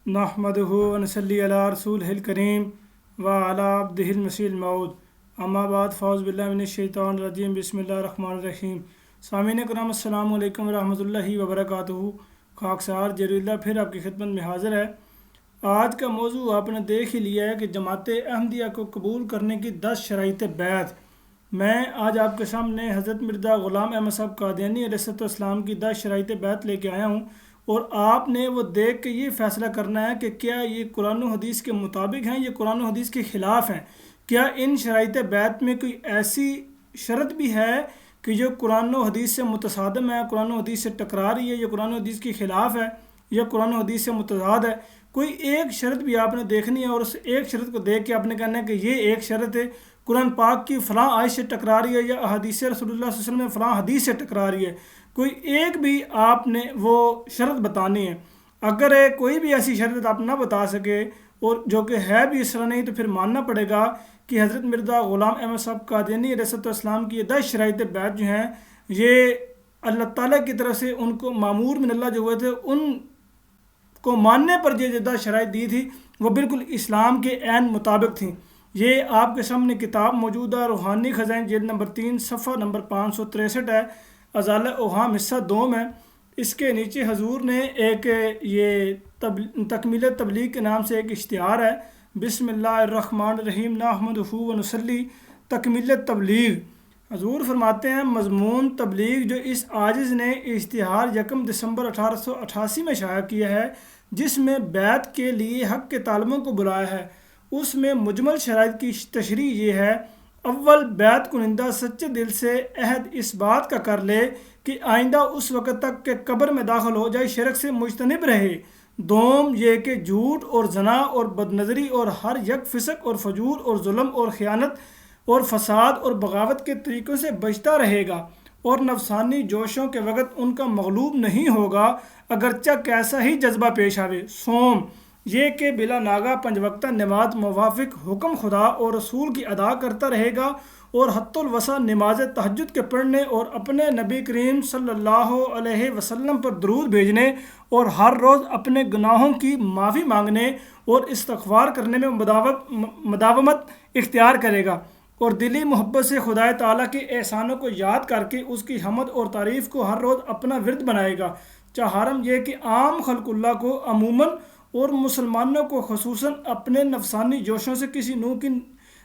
نحمدہ ونصلی علی رسولہ الکریم وعلی عبدہ المسیح الموعود اما بعد فاعوذ باللہ من الشیطان الرجیم بسم اللہ الرحمن الرحیم۔ سامعین کرام السلام علیکم ورحمۃ اللہ وبرکاتہ۔ خاکسار جلیل اللہ پھر آپ کی خدمت میں حاضر ہے۔ آج کا موضوع آپ نے دیکھ ہی لیا ہے کہ جماعت احمدیہ کو قبول کرنے کی 10 شرائط بیعت۔ میں آج آپ کے سامنے حضرت مرزا غلام احمد صاحب قادیانی علیہ السلام کی 10 شرائط بیعت لے کے آیا ہوں، اور آپ نے وہ دیکھ کے یہ فیصلہ کرنا ہے کہ کیا یہ قرآن و حدیث کے مطابق ہیں یا قرآن و حدیث کے خلاف ہیں۔ کیا ان شرائط بیعت میں کوئی ایسی شرط بھی ہے کہ جو قرآن و حدیث سے متصادم ہے، قرآن و حدیث سے ٹکرا رہی ہے، یا قرآن و حدیث کے خلاف ہے، یا قرآن و حدیث سے متضاد ہے۔ کوئی ایک شرط بھی آپ نے دیکھنی ہے، اور اس ایک شرط کو دیکھ کے آپ نے کہنا ہے کہ یہ ایک شرط ہے قرآن پاک کی فلاں آیت سے ٹکرا رہی ہے، یا احادیث رسول اللہ صلی اللہ علیہ وسلم میں فلاں حدیث سے ٹکرا رہی ہے۔ کوئی ایک بھی آپ نے وہ شرط بتانی ہے۔ اگر کوئی بھی ایسی شرط آپ نہ بتا سکے، اور جو کہ ہے بھی اس طرح نہیں، تو پھر ماننا پڑے گا کہ حضرت مرزا غلام احمد صاحب قادیانی علیہ السلام کی یہ 10 شرائط بیعت جو ہیں، یہ اللہ تعالیٰ کی طرف سے ان کو مامور من اللہ جو ہوئے تھے، ان کو ماننے پر جو 10 شرائط دی تھی وہ بالکل اسلام کے عین مطابق تھیں۔ یہ آپ کے سامنے کتاب موجود ہے، روحانی خزائن جلد نمبر 3 صفحہ نمبر 563 ہے، ازالہ اوہام حصہ 2 میں۔ اس کے نیچے حضور نے ایک یہ تکمیل تبلیغ کے نام سے ایک اشتہار ہے، بسم اللہ الرحمن الرحیم نحمدہ ونصلی تکمیل تبلیغ۔ حضور فرماتے ہیں مضمون تبلیغ جو اس عاجز نے اشتہار 1 دسمبر 1888 میں شائع کیا ہے، جس میں بیعت کے لیے حق کے طالبوں کو بلایا ہے، اس میں مجمل شرائط کی تشریح یہ ہے: اول، بیعت کنندہ سچے دل سے عہد اس بات کا کر لے کہ آئندہ اس وقت تک کہ قبر میں داخل ہو جائے شرک سے مجتنب رہے۔ دوم، یہ کہ جھوٹ اور زنا اور بدنظری اور ہر یک فسق اور فجور اور ظلم اور خیانت اور فساد اور بغاوت کے طریقوں سے بچتا رہے گا، اور نفسانی جوشوں کے وقت ان کا مغلوب نہیں ہوگا اگرچہ کیسا ہی جذبہ پیش آوے۔ سوم، یہ کہ بلا ناغہ 5 وقتہ نماز موافق حکم خدا اور رسول کی ادا کرتا رہے گا، اور حت الوسع نماز تہجد کے پڑھنے اور اپنے نبی کریم صلی اللہ علیہ وسلم پر درود بھیجنے اور ہر روز اپنے گناہوں کی معافی مانگنے اور استغفار کرنے میں مداومت اختیار کرے گا، اور دلی محبت سے خدا تعالیٰ کے احسانوں کو یاد کر کے اس کی حمد اور تعریف کو ہر روز اپنا ورد بنائے گا۔ چہارم، یہ کہ عام خلق اللہ کو عموماً اور مسلمانوں کو خصوصاً اپنے نفسانی جوشوں سے کسی نوع کی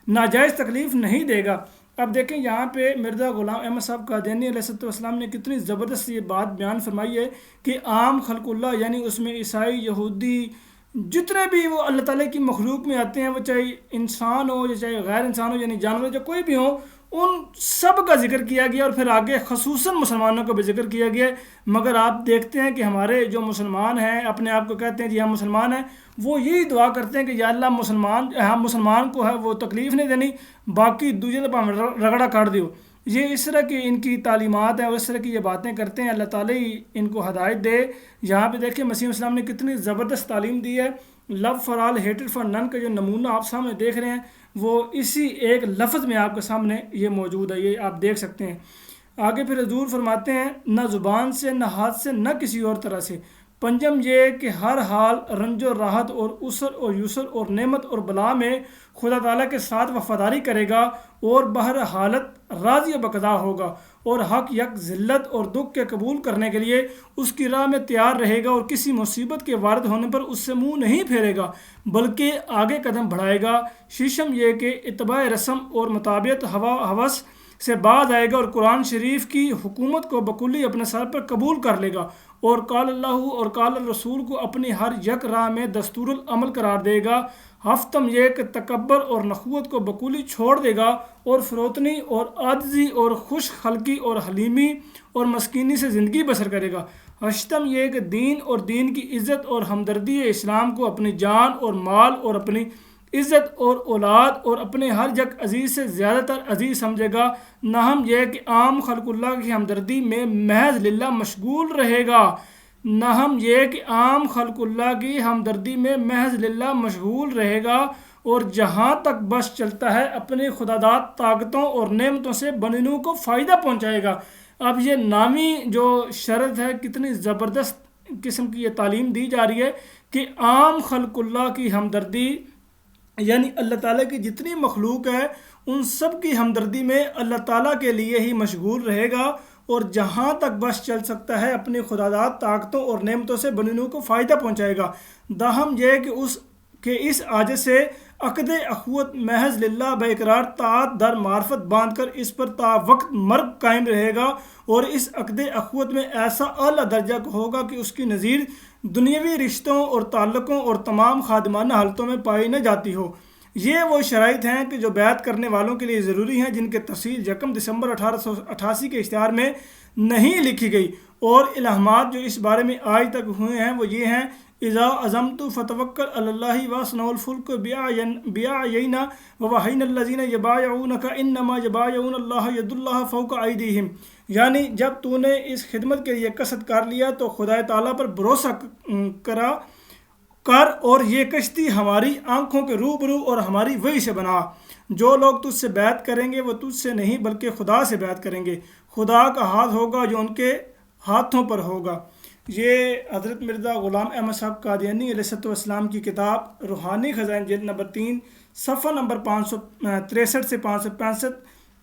ناجائز تکلیف نہیں دے گا۔ اب دیکھیں یہاں پہ مرزا غلام احمد صاحب قادیانی علیہ السلام نے کتنی زبردست یہ بات بیان فرمائی ہے کہ عام خلق اللہ، یعنی اس میں عیسائی، یہودی، جتنے بھی وہ اللہ تعالیٰ کی مخلوق میں آتے ہیں، وہ چاہے انسان ہو یا چاہے غیر انسان ہو، یعنی جانور جو کوئی بھی ہو، ان سب کا ذکر کیا گیا، اور پھر آگے خصوصاً مسلمانوں کا بھی ذکر کیا گیا۔ مگر آپ دیکھتے ہیں کہ ہمارے جو مسلمان ہیں، اپنے آپ کو کہتے ہیں جی ہم مسلمان ہیں، وہ یہی دعا کرتے ہیں کہ یا اللہ مسلمان کو ہے وہ تکلیف نہیں دینی، باقی دوسرے دفعہ رگڑا کاٹ دیو۔ یہ اس طرح کی ان کی تعلیمات ہیں، اور اس طرح کی یہ باتیں کرتے ہیں۔ اللہ تعالیٰ ہی ان کو ہدایت دے۔ یہاں پہ دیکھیں مسیح السلام نے کتنی زبردست تعلیم دی ہے۔ لو فار آل ہیٹڈ فار نن کا جو نمونہ آپ سامنے دیکھ رہے ہیں، وہ اسی ایک لفظ میں آپ کے سامنے یہ موجود ہے، یہ آپ دیکھ سکتے ہیں۔ آگے پھر حضور فرماتے ہیں نہ زبان سے، نہ ہاتھ سے، نہ کسی اور طرح سے۔ پنجم، یہ کہ ہر حال، رنج و راحت اور عسر اور یسر اور نعمت اور بلا میں خدا تعالیٰ کے ساتھ وفاداری کرے گا، اور بہر حالت راضی و بقضا ہوگا، اور حق یک ذلت اور دکھ کے قبول کرنے کے لیے اس کی راہ میں تیار رہے گا، اور کسی مصیبت کے وارد ہونے پر اس سے منہ نہیں پھیرے گا بلکہ آگے قدم بڑھائے گا۔ ششم، یہ کہ اتباع رسم اور مطابعت ہوس سے باز آئے گا، اور قرآن شریف کی حکومت کو بکلی اپنے سر پر قبول کر لے گا، اور قال اللہ اور قال الرسول کو اپنی ہر یک راہ میں دستور العمل قرار دے گا۔ ہفتم، یہ کہ تکبر اور نخوت کو بکلی چھوڑ دے گا، اور فروتنی اور عاجزی اور خوش خلقی اور حلیمی اور مسکینی سے زندگی بسر کرے گا۔ ہشتم، یہ کہ دین اور دین کی عزت اور ہمدردی اسلام کو اپنی جان اور مال اور اپنی عزت اور اولاد اور اپنے ہر یک عزیز سے زیادہ تر عزیز سمجھے گا۔ نہم، یہ کہ عام خلق اللہ کی ہمدردی میں محض للہ مشغول رہے گا۔ نہم، یہ کہ عام خلق اللہ کی ہمدردی میں محض للہ مشغول رہے گا، اور جہاں تک بس چلتا ہے اپنی خداداد طاقتوں اور نعمتوں سے بنی نوع کو فائدہ پہنچائے گا۔ اب یہ نامی جو شرط ہے کتنی زبردست قسم کی یہ تعلیم دی جا رہی ہے کہ عام خلق اللہ کی ہمدردی، یعنی اللہ تعالیٰ کی جتنی مخلوق ہے ان سب کی ہمدردی میں اللہ تعالیٰ کے لیے ہی مشغول رہے گا، اور جہاں تک بس چل سکتا ہے اپنی خداداد طاقتوں اور نعمتوں سے بنی نوع کو فائدہ پہنچائے گا۔ داہم یہ کہ اس عاجز سے عقد اخوت محض للہ بقرار طاعت در معرفت باندھ کر اس پر تا وقت مرگ قائم رہے گا، اور اس عقد اخوت میں ایسا اعلیٰ درجہ ہوگا کہ اس کی نظیر دنیاوی رشتوں اور تعلقوں اور تمام خادمانہ حالتوں میں پائی نہ جاتی ہو۔ یہ وہ شرائط ہیں کہ جو بیعت کرنے والوں کے لیے ضروری ہیں، جن کے تفصیل 1 دسمبر 1888 کے اشتہار میں نہیں لکھی گئی، اور الہامات جو اس بارے میں آج تک ہوئے ہیں وہ یہ ہیں: اذا عزمت فتوکل علی اللہ واصنع الفلک باعینا ووحینا الذین یبایعونک انما یبایعون اللہ ید اللہ فوق ایدیہم، یعنی جب تو نے اس خدمت کے لیے قصد کر لیا تو خدا تعالیٰ پر بھروسہ کر اور یہ کشتی ہماری آنکھوں کے روبرو اور ہماری وحی سے بنا۔ جو لوگ تجھ سے بیعت کریں گے وہ تجھ سے نہیں بلکہ خدا سے بیعت کریں گے، خدا کا ہاتھ ہوگا جو ان کے ہاتھوں پر ہوگا۔ یہ حضرت مرزا غلام احمد صاحب قادیانی علیہ السلام کی کتاب روحانی خزائن جلد نمبر 3 صفحہ نمبر 563 سے 565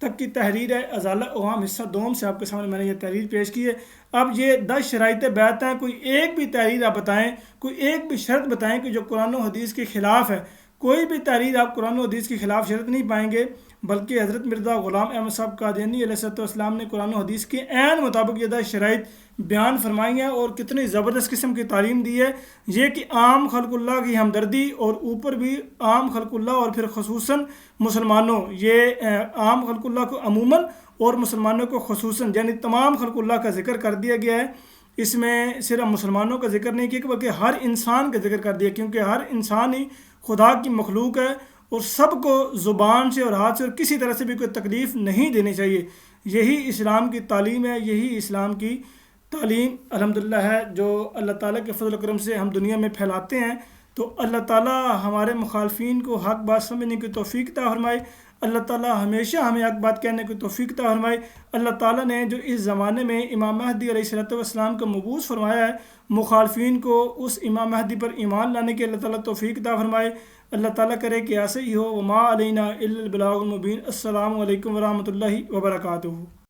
تک کی تحریر ہے۔ ازالہ اوہام حصہ دوم سے آپ کے سامنے میں نے یہ تحریر پیش کی ہے۔ اب یہ 10 شرائط بیعت ہیں، کوئی ایک بھی تحریر آپ بتائیں، کوئی ایک بھی شرط بتائیں کہ جو قرآن و حدیث کے خلاف ہے، کوئی بھی تحریر آپ قرآن و حدیث کے خلاف شرط نہیں پائیں گے، بلکہ حضرت مرزا غلام احمد صاحب قادیانی علیہ السلام نے قرآن و حدیث کے عین مطابق یہ 10 شرائط بیان فرمائی ہیں، اور کتنی زبردست قسم کی تعلیم دی ہے یہ کہ عام خلق اللہ کی ہمدردی، اور اوپر بھی عام خلق اللہ اور پھر خصوصاً مسلمانوں، یہ عام خلق اللہ کو عموماً اور مسلمانوں کو خصوصاً، یعنی تمام خلق اللہ کا ذکر کر دیا گیا ہے۔ اس میں صرف مسلمانوں کا ذکر نہیں کیا بلکہ ہر انسان کا ذکر کر دیا، کیونکہ ہر انسان ہی خدا کی مخلوق ہے، اور سب کو زبان سے اور ہاتھ سے اور کسی طرح سے بھی کوئی تکلیف نہیں دینی چاہیے۔ یہی اسلام کی تعلیم ہے، یہی اسلام کی تعلیم الحمدللہ ہے جو اللہ تعالیٰ کے فضل و کرم سے ہم دنیا میں پھیلاتے ہیں۔ تو اللہ تعالیٰ ہمارے مخالفین کو حق بات سمجھنے کی توفیق عطا فرمائے، اللہ تعالیٰ ہمیشہ ہمیں حق بات کہنے کی توفیق عطا فرمائے۔ اللہ تعالیٰ نے جو اس زمانے میں امام مہدی علیہ السلام کو مبعوث فرمایا ہے، مخالفین کو اس امام مہدی پر ایمان لانے کی اللہ تعالیٰ توفیق عطا فرمائے۔ اللہ تعالیٰ کرے کہ ایسے ہی ہو۔ وما علینا الا البلاغ المبین۔ السلام علیکم ورحمۃ اللہ وبرکاتہ۔